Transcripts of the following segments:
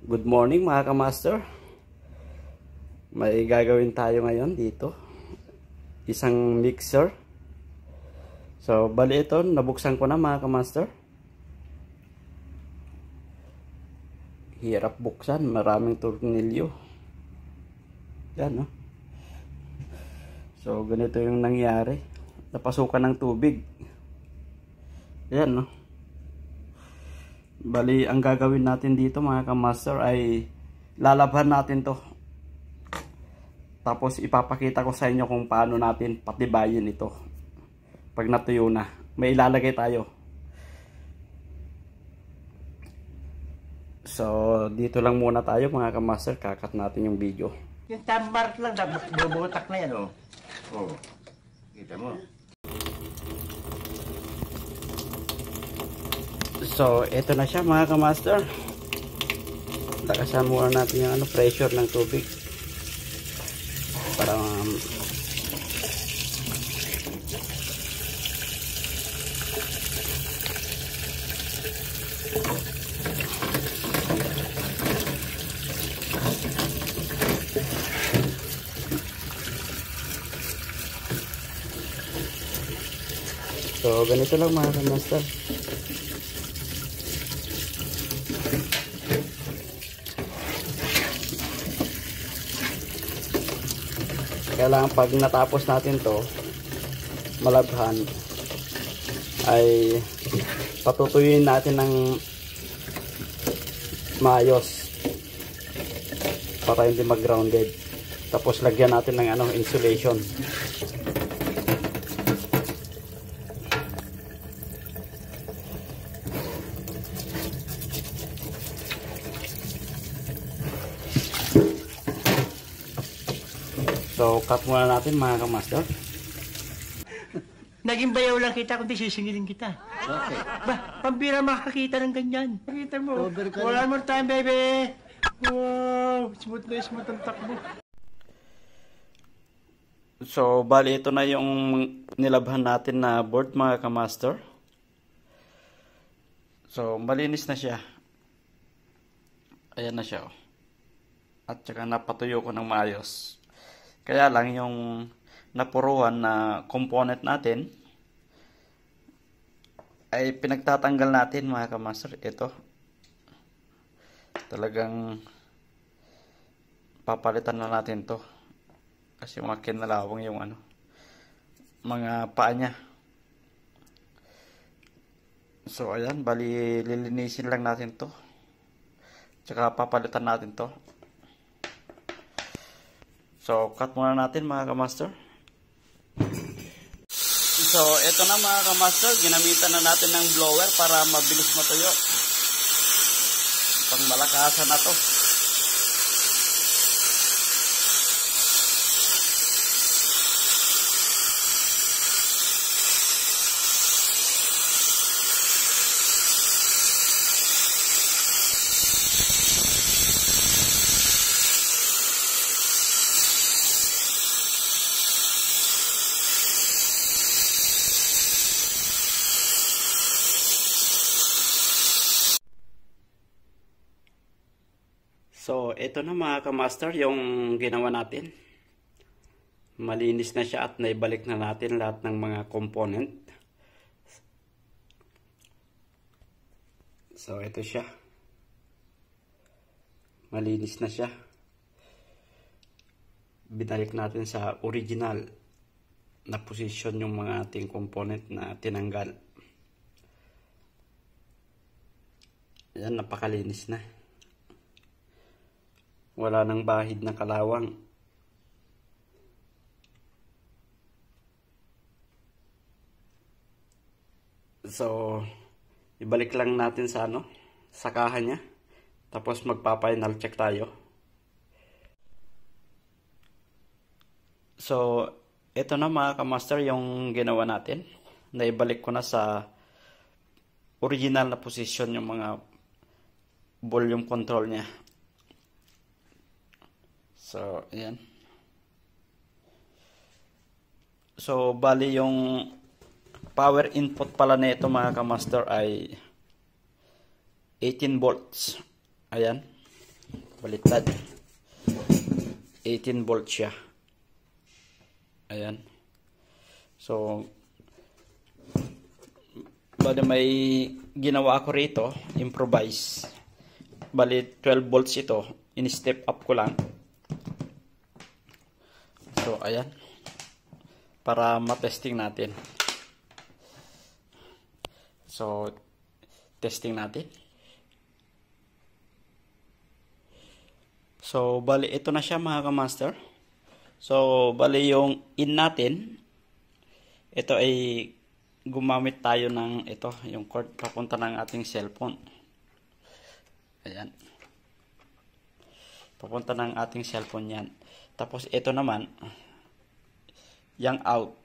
Good morning mga kamaster. May gagawin tayo ngayon dito. Isang mixer. So, bali ito, nabuksan ko na mga kamaster. Hirap buksan, maraming tornilyo. Yan, no? So, ganito yung nangyari. Napasukan ng tubig. Yan, no? Bali, ang gagawin natin dito mga kamaster ay lalabhan natin to. Tapos ipapakita ko sa inyo kung paano natin patibayin ito. Pag natuyo na, may ilalagay tayo. So, dito lang muna tayo mga kamaster. Kakat natin yung video. Yung tambar lang, bubutak na yan, oh. Oh, kita mo. So, ito na siya mga kamaster. Lakasan muna natin yung pressure ng tubig. Para So, ganito lang mga kamaster. Kailangan pag natapos natin to malabhan ay patutuyuin natin ng maayos para hindi mag-grounded. Tapos lagyan natin ng insulation. So, cut muna natin mga kamaster. Naging bayaw lang kita kundi sisingilin kita. Okay. Ba, pambira makakita ng ganyan. Nakita mo. One more time, baby. Wow, smooth na smooth ang takbo. So, bali ito na yung nilabhan natin na board mga kamaster. So, malinis na siya. Ayan na siya. Oh. At saka napatuyo ko ng maayos. Kaya lang yung napuruhan na component natin ay pinagtatanggal natin mga kamaster. Ito. Talagang papalitan na natin to. Kasi makinalawang yung mga paa niya. So ayan, bali lilinisin lang natin to. Tsaka papalitan natin to. So, cut muna natin mga kamaster. So, ito na mga kamaster. Ginamitan na natin ng blower para mabilis matuyo. Pang malakasan na to. So, ito na mga kamaster yung ginawa natin. Malinis na siya at naibalik na natin lahat ng mga component. So, ito siya. Malinis na siya. Binalik natin sa original na position yung mga ating component na tinanggal. Yan, napakalinis na. Wala nang bahid na kalawang. So, ibalik lang natin sa sakahan niya. Tapos magpa-final check tayo. So, ito na mga kamaster yung ginawa natin. Naibalik ko na sa original na position yung mga volume control niya. So, ayan. So, bali yung power input pala nito mga kamaster ay 18 volts. Ayan. Baliktad. 18 volt siya. Ayan. So, bali may ginawa ko rito, improvise. Bali 12 volts ito, in-step up ko lang. So, ayan. Para matesting natin. So, testing natin. So, bali ito na siya mga kamaster. So, bali yung in natin, ito ay gumamit tayo ng ito, yung cord papunta ng ating cellphone. Ayan. Papunta ng ating cellphone yan. Tapos ito naman, yung out,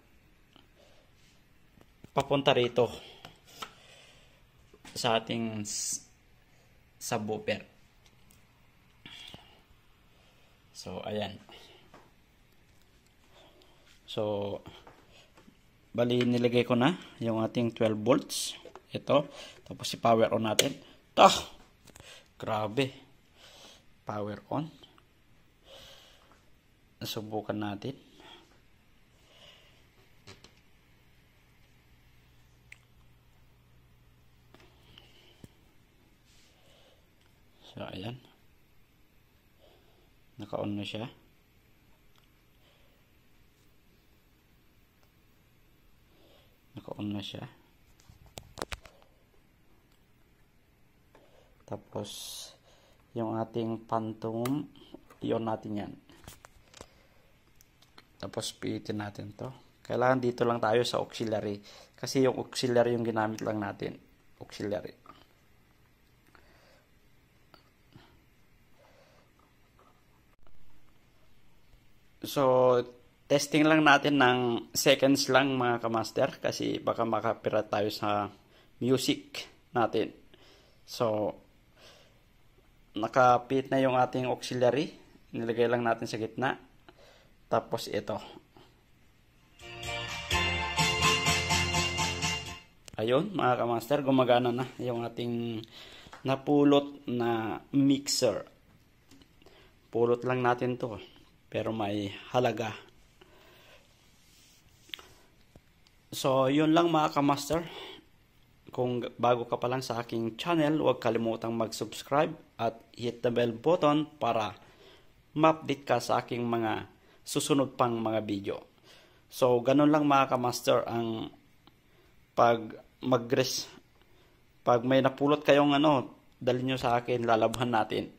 papunta rito sa ating subwoofer. So, ayan. So, bali nilagay ko na yung ating 12 volts. Ito. Tapos i-power on natin. Grabe. Power on. Subukan natin. So, ayan. Naka-on na siya. Naka-on na siya. Tapos, yung ating phantom, i-on natin yan. Tapos, piitin natin to. Kailangan dito lang tayo sa auxiliary. Kasi yung auxiliary yung ginamit lang natin. Auxiliary. So, testing lang natin ng seconds lang mga kamaster. Kasi baka makapira tayo sa music natin. So, nakapit na yung ating auxiliary. Nilagay lang natin sa gitna. Tapos ito. Ayun mga kamaster, gumagana na yung ating napulot na mixer. Pulot lang natin to. Pero may halaga. So, yun lang mga kamaster. Kung bago ka pa lang sa aking channel, huwag kalimutang mag-subscribe at hit the bell button para ma-update ka sa aking mga susunod pang mga video. So, ganun lang mga kamaster ang pag may napulot kayong dalhin nyo sa akin, lalabhan natin.